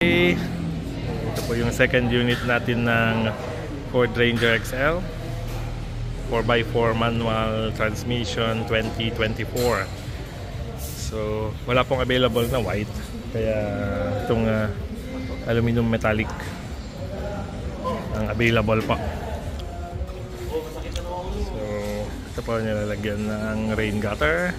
Ito po yung second unit natin ng Ford Ranger XL 4x4 manual transmission 2024. So wala pong available na white, kaya itong aluminum metallic ang available pa. So ito po nilalagyan ng rain gutter.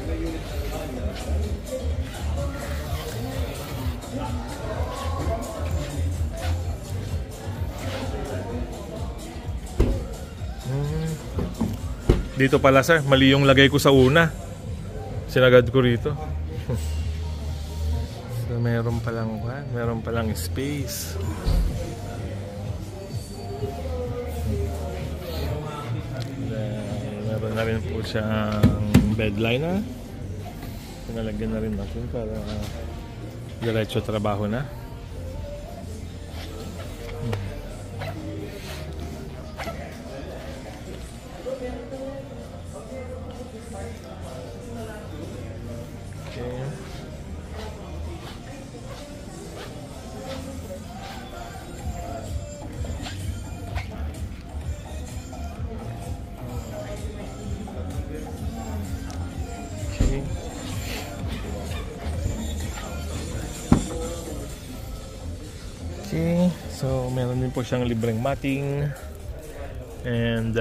Dito pala sir, mali yung lagay ko sa una. Sinagad ko rito. So meron palang space. Meron na rin po siyang bed liner. Pinalagyan na rin natin para diretso trabaho na. Okay, so meron din po siyang libreng matting and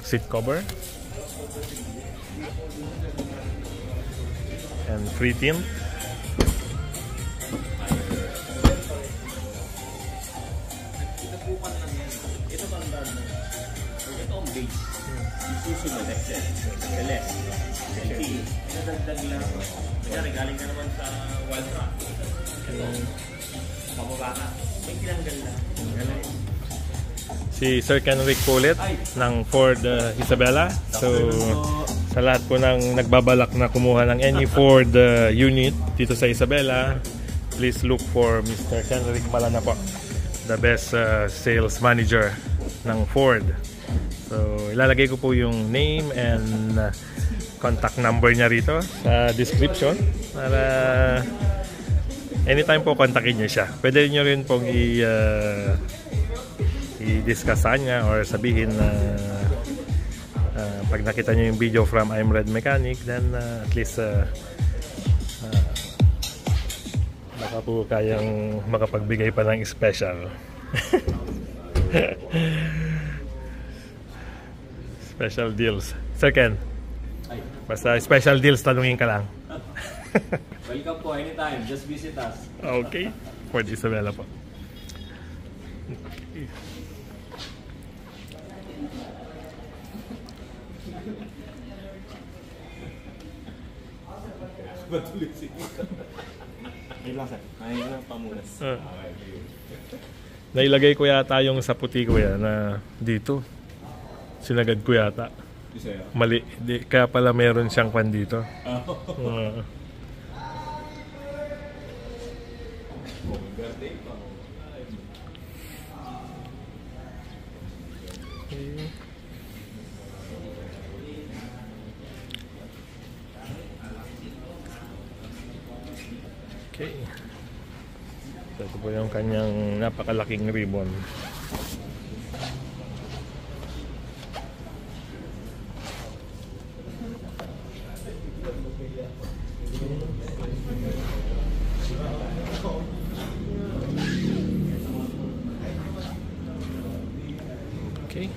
seat cover and free tint. Susunod, LS, LT, nadagdag lang. Kaya galing ka naman sa wild truck. Pababa ka, may tinanggal lang. Si Sir Kenrick Pulit ng Ford Isabela. So sa lahat po ng nagbabalak na kumuha ng any Ford unit dito sa Isabela, please look for Mr. Kenrick Malana po, the best sales manager ng Ford. So ilalagay ko po yung name and contact number niya rito sa description para anytime po kontakin niyo siya. Pwede niyo rin pong i-discussan niya or sabihin na pag nakita niyo yung video from I'm Red Mechanic, then at least baka po kayang makapagbigay pa ng special. Special deals. Sir Ken, basta special deals, tanungin ka lang. Welcome po anytime, just visit us. Okay, Ford Isabela po. Nailagay ko yata yung sa puti ko yan na dito. Sinagad ko yata. Mali. Kaya pala meron siyang pan dito. Okay. So, ito po yung kanyang napakalaking ribbon. Okay.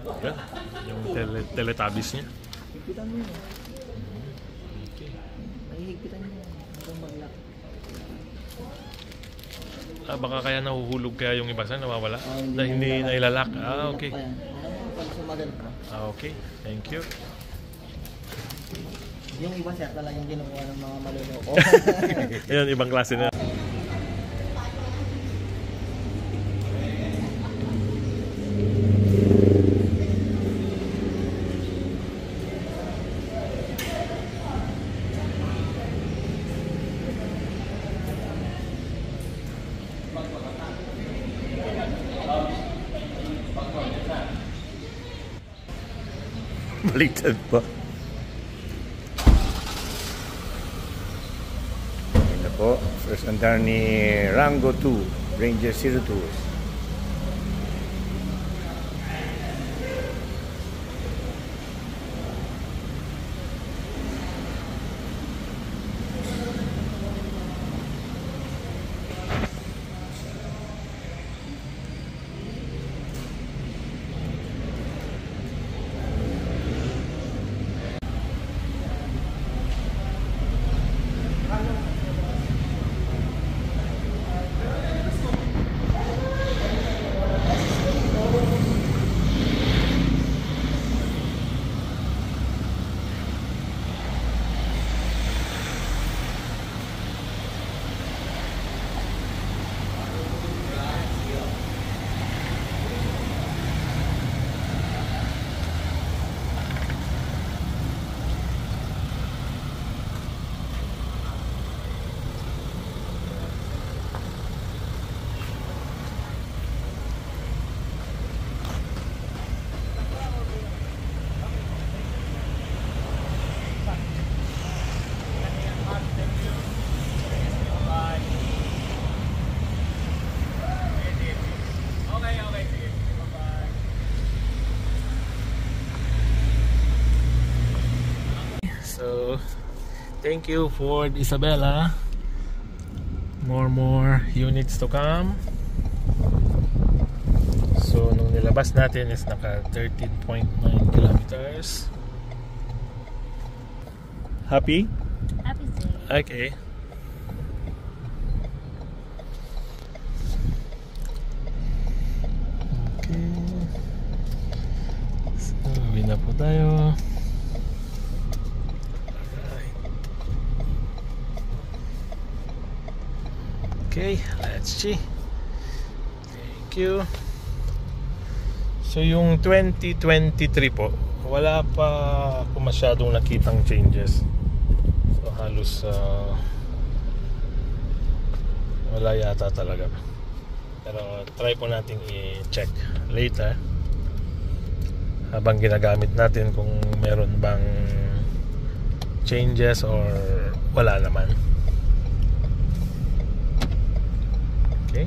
Yan. Yung teletabis niya. Higpitan mo yun. Ay, higpitan mo yun. Hanggang mag-lock. Baka kaya nahuhulog kaya yung iba sa nawawala? Hindi Dahil hindi nailalak. Okay. Ayan. Alam mo, pag sumagal ka. Okay. Thank you. Yung iba sir talagang ginawa ng mga maluloko. Ayun, ibang klase na. Baliktad pa. Ito po, first andar ni Rango 2, Ranger 02. So, thank you Ford Isabela. More units to come. So, nung nilabas natin is naka 13.9 kilometers. Happy? Happy day. Okay. Okay. So, uwi na po tayo. Okay, let's see. Thank you. So yung 2023 po, wala pa ako masyadong nakitang changes. So halos wala yata talaga. Pero try po natin i-check later habang ginagamit natin kung meron bang changes or wala naman. Okay.